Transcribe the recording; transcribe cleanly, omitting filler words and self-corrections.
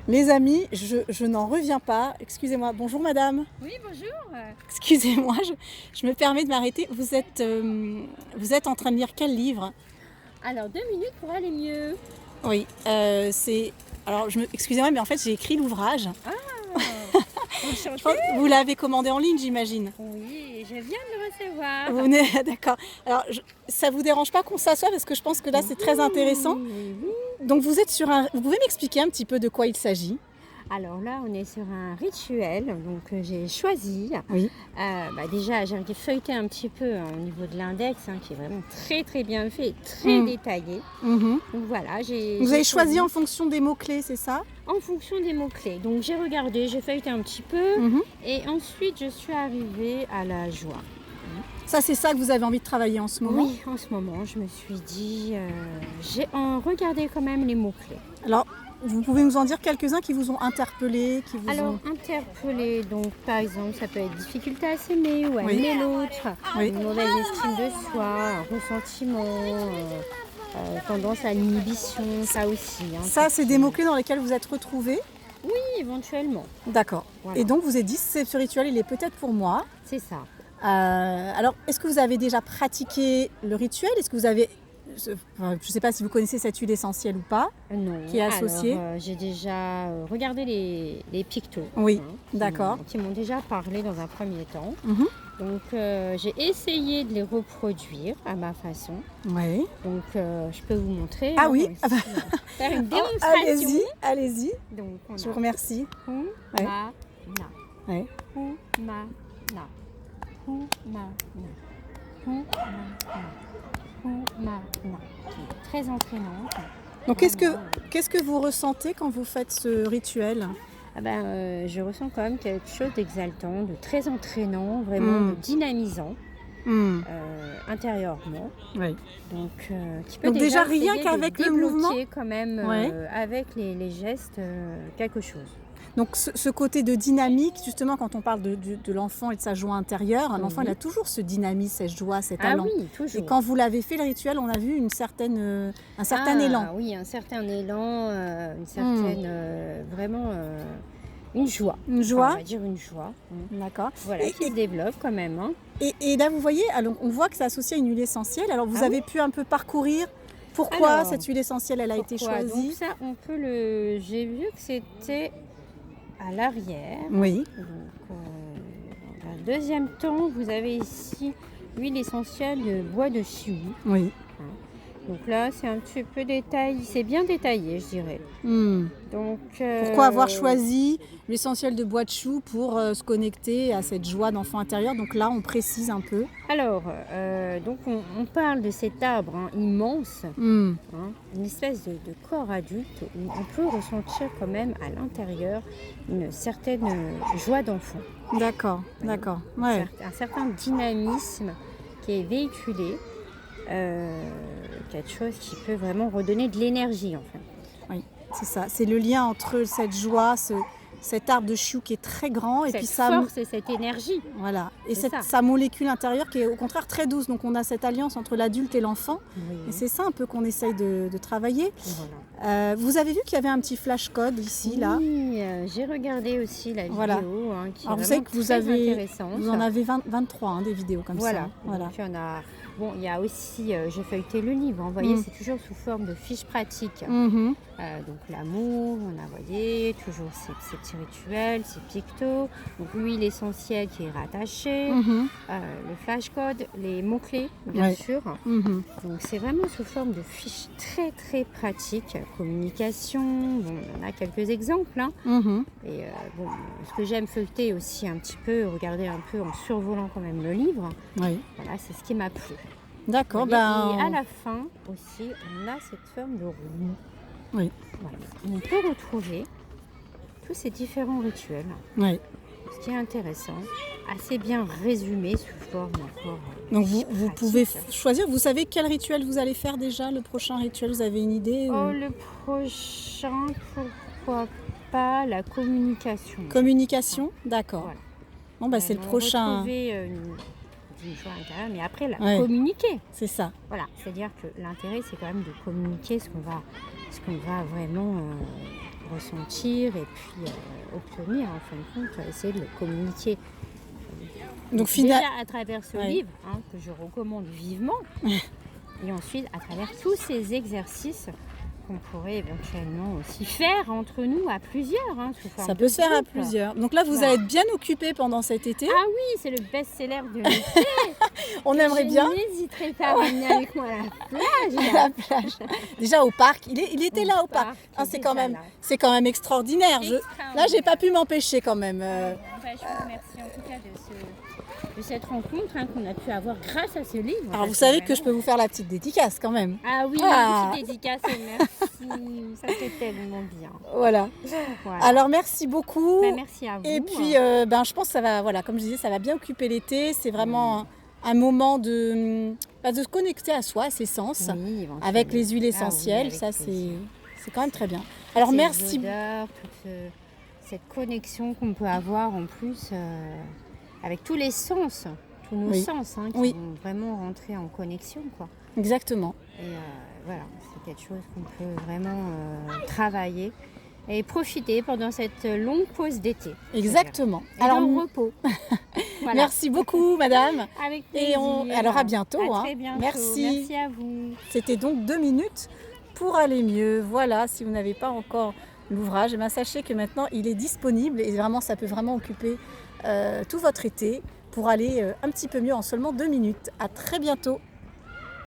Les amis, je n'en reviens pas. Excusez-moi. Bonjour madame. Oui, bonjour. Excusez-moi, je me permets de m'arrêter. Vous êtes en train de lire quel livre? Alors, 2 minutes pour aller mieux. Oui, c'est... Alors, excusez-moi, mais en fait, j'ai écrit l'ouvrage. Enchantée. Vous l'avez commandé en ligne, j'imagine. Oui, je viens de le recevoir. Vous venez, d'accord. Alors, ça vous dérange pas qu'on s'assoie parce que je pense que là, c'est très intéressant. Oui. Donc, vous êtes sur un... Vous pouvez m'expliquer un petit peu de quoi il s'agit? Alors là, on est sur un rituel, donc j'ai choisi. Oui. Déjà, j'ai feuilleté un petit peu au niveau de l'index, qui est vraiment très très bien fait, très détaillé. Mhm. Donc voilà, Vous avez choisi en fonction des mots-clés, c'est ça? en fonction des mots-clés. Donc j'ai regardé, j'ai feuilleté un petit peu, et ensuite je suis arrivée à la joie. Ça, c'est ça que vous avez envie de travailler en ce moment? Oui, en ce moment, je me suis dit, j'ai regardé quand même les mots-clés. Alors, vous pouvez nous en dire quelques-uns qui vous ont interpellé, Interpeller, donc par exemple, ça peut être difficulté à s'aimer ou à Oui. aimer l'autre, Oui. une mauvaise estime de soi, un ressentiment, tendance à l'inhibition, ça aussi. Ça, c'est des mots-clés dans lesquels vous êtes retrouvés? Oui, éventuellement. D'accord. Voilà. Et donc, vous avez dit, ce rituel, il est peut-être pour moi. C'est ça. Alors, est-ce que vous avez déjà pratiqué le rituel? Est-ce que vous avez... je ne sais pas si vous connaissez cette huile essentielle ou pas, Non. qui est associée. Alors, j'ai déjà regardé les pictos. Oui, d'accord. Qui m'ont déjà parlé dans un premier temps. Mhm. Donc, j'ai essayé de les reproduire à ma façon. Oui. Donc, je peux vous montrer. Ah oui, aussi, faire une démonstration. Allez-y, allez-y. Donc, on Je vous a remercie. Humana. Ouais. Humana. Humana. Humana. Humana. Qui est très entraînante. Donc, qu'est-ce que vous ressentez quand vous faites ce rituel? Je ressens quand même quelque chose d'exaltant, de très entraînant, vraiment de dynamisant intérieurement. Oui. Donc, qui peut Donc déjà essayer rien qu'avec le mouvement, quand même avec les gestes quelque chose. donc ce côté de dynamique, justement quand on parle de l'enfant et de sa joie intérieure, un enfant il a toujours ce dynamisme, cette joie, cet allant. Ah oui, toujours. Et quand vous l'avez fait le rituel, on a vu un certain élan. Oui, un certain élan, une certaine vraiment une joie. Une joie. On va dire une joie. D'accord. Voilà, qui se développe quand même. Et là vous voyez, alors, on voit que c'est associé à une huile essentielle. Alors vous avez pu un peu parcourir pourquoi cette huile essentielle elle a été choisie. Donc ça, on peut j'ai vu que c'était à l'arrière. Oui. Donc, dans le deuxième temps, vous avez ici l'huile essentielle de bois de chou. Oui. Donc là, c'est un petit peu détaillé, c'est bien détaillé, je dirais. Donc, pourquoi avoir choisi l'essentiel de bois de chou pour se connecter à cette joie d'enfant intérieur? Donc là, on précise un peu. Alors, donc on parle de cet arbre immense, une espèce de corps adulte où on peut ressentir quand même à l'intérieur une certaine joie d'enfant. D'accord, d'accord. Ouais. Un certain dynamisme qui est véhiculé. Quelque chose qui peut vraiment redonner de l'énergie en fait. Oui, c'est ça. C'est le lien entre cette joie, cet arbre de chou qui est très grand et puis cette force et cette énergie. Voilà. Et sa molécule intérieure qui est au contraire très douce. Donc on a cette alliance entre l'adulte et l'enfant. Oui. Et c'est ça un peu qu'on essaye de travailler. Voilà. Vous avez vu qu'il y avait un petit flash code ici, là? Oui, j'ai regardé aussi la vidéo qui est vraiment très intéressante. Vous en avez 23 des vidéos comme ça. Voilà. Puis il y a aussi, j'ai feuilleté le livre, vous voyez, c'est toujours sous forme de fiches pratiques. Donc l'amour, on a voyé, toujours ces petits rituels, ces pictos, donc l'huile essentielle qui est rattachée, le flashcode, les mots-clés, bien sûr. Donc c'est vraiment sous forme de fiches très très pratiques, communication, on a quelques exemples. Et ce que j'aime feuilleter aussi un petit peu, regarder un peu en survolant quand même le livre, voilà, c'est ce qui m'a plu. D'accord. Et à la fin aussi, on a cette forme de roue. Oui. Voilà. On peut retrouver tous ces différents rituels. Oui. Ce qui est intéressant, assez bien résumé sous forme encore. Donc vous pouvez choisir. Vous savez quel rituel vous allez faire déjà? Le prochain rituel, vous avez une idée Le prochain, pourquoi pas la communication. Communication, d'accord. Voilà. Bon, c'est le prochain. Retrouver une joie intérieure, mais après communiquer. C'est ça. Voilà, c'est-à-dire que l'intérêt, c'est quand même de communiquer ce qu'on va vraiment ressentir et puis obtenir, en fin de compte, essayer de le communiquer. Donc Déjà à travers ce Ouais. livre, que je recommande vivement, et ensuite à travers tous ces exercices qu'on pourrait éventuellement aussi faire entre nous à plusieurs. Sous forme ça de peut se faire à groupe. plusieurs. Donc là, vous Voilà. allez être bien occupés pendant cet été. Ah oui, c'est le best-seller de l'été. On aimerait bien Je n'hésiterai pas à venir avec moi à la plage. à la plage. Déjà au parc. Il était là au parc. Ah, c'est quand même extraordinaire. Là, j'ai pas pu m'empêcher quand même. Je vous remercie en tout cas de cette rencontre qu'on a pu avoir grâce à ce livre. Alors vous savez que je peux vous faire la petite dédicace quand même. Ah oui, Ah. une petite dédicace et merci. Ça fait tellement bien. Voilà. Voilà. Alors merci beaucoup. Merci à vous. Et puis je pense que ça va, voilà, comme je disais, ça va bien occuper l'été. C'est vraiment un moment de se connecter à soi, à ses sens, Oui, avec les huiles Ah oui, essentielles. avec Ça plaisir. c'est quand même très bien. Alors Ces merci. odeurs, toute cette connexion qu'on peut avoir en plus avec tous les sens, tous nos Oui. sens qui Oui. vont vraiment rentrer en connexion, quoi. Exactement. Et voilà, c'est quelque chose qu'on peut vraiment travailler et profiter pendant cette longue pause d'été. Exactement. Et dans le repos. Voilà. Merci beaucoup, madame. Avec Et plaisir. alors à bientôt. À très bientôt. Merci. Merci à vous. C'était donc 2 minutes pour aller mieux. Voilà, si vous n'avez pas encore l'ouvrage, sachez que maintenant il est disponible et vraiment ça peut vraiment occuper tout votre été pour aller un petit peu mieux en seulement 2 minutes. À très bientôt.